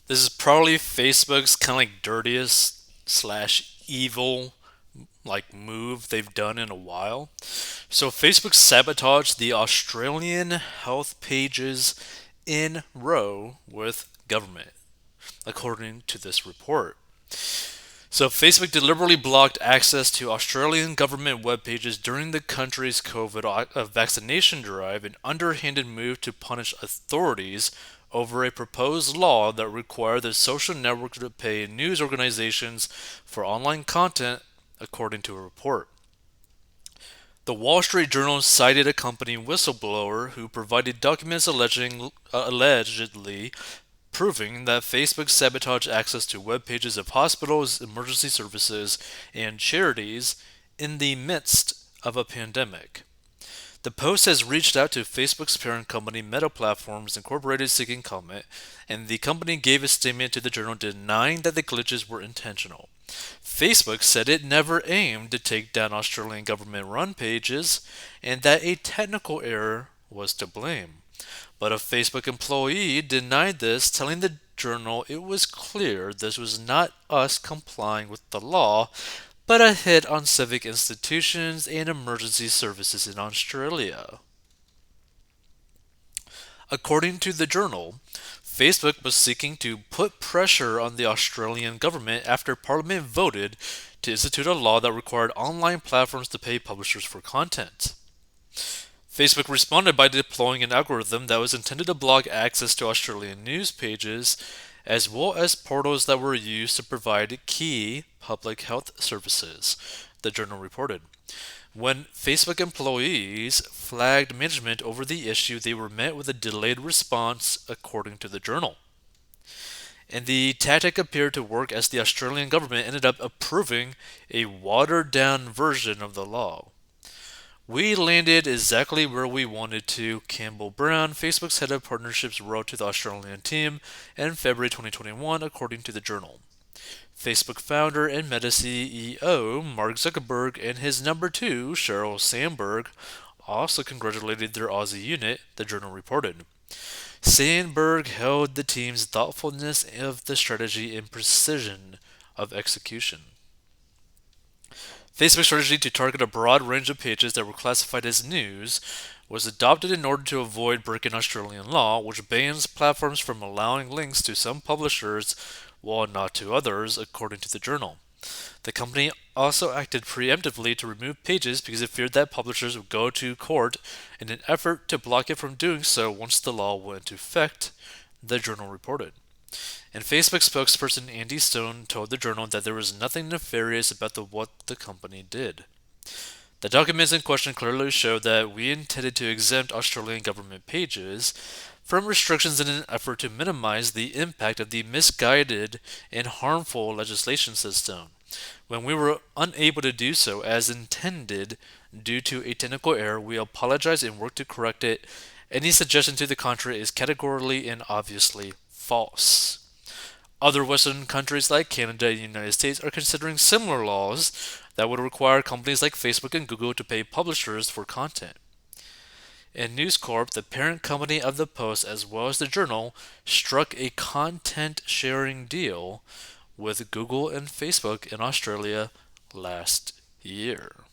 This is probably Facebook's kind of like dirtiest slash evil like move they've done in a while. So Facebook sabotaged the Australian health pages in row with government, according to this report. So Facebook deliberately blocked access to Australian government web pages during the country's COVID vaccination drive, an underhanded move to punish authorities over a proposed law that required the social network to pay news organizations for online content, according to a report. The Wall Street Journal cited a company whistleblower who provided documents allegedly proving that Facebook sabotaged access to web pages of hospitals, emergency services, and charities in the midst of a pandemic. The Post has reached out to Facebook's parent company Meta Platforms Incorporated seeking comment, and the company gave a statement to the Journal denying that the glitches were intentional. Facebook said it never aimed to take down Australian government run pages and that a technical error was to blame. But a Facebook employee denied this, telling the Journal it was clear this was not us complying with the law, but a hit on civic institutions and emergency services in Australia. According to the Journal, Facebook was seeking to put pressure on the Australian government after Parliament voted to institute a law that required online platforms to pay publishers for content. Facebook responded by deploying an algorithm that was intended to block access to Australian news pages, as well as portals that were used to provide key public health services, the journal reported. When Facebook employees flagged management over the issue, they were met with a delayed response, according to the journal. And the tactic appeared to work as the Australian government ended up approving a watered down version of the law. We landed exactly where we wanted to, Campbell Brown, Facebook's head of partnerships, wrote to the Australian team in February 2021, according to the journal. Facebook founder and Meta CEO Mark Zuckerberg and his number two, Sheryl Sandberg, also congratulated their Aussie unit, the journal reported. Sandberg hailed the team's thoughtfulness of the strategy and precision of execution. Facebook's strategy to target a broad range of pages that were classified as news was adopted in order to avoid breaking Australian law, which bans platforms from allowing links to some publishers while not to others, according to the journal. The company also acted preemptively to remove pages because it feared that publishers would go to court in an effort to block it from doing so once the law went into effect, the journal reported. And Facebook spokesperson Andy Stone told the journal that there was nothing nefarious about what the company did. The documents in question clearly show that we intended to exempt Australian government pages from restrictions in an effort to minimize the impact of the misguided and harmful legislation system. When we were unable to do so as intended due to a technical error, we apologize and work to correct it. Any suggestion to the contrary is categorically and obviously false. Other Western countries like Canada and the United States are considering similar laws that would require companies like Facebook and Google to pay publishers for content. And News Corp, the parent company of the Post as well as the Journal, struck a content sharing deal with Google and Facebook in Australia last year.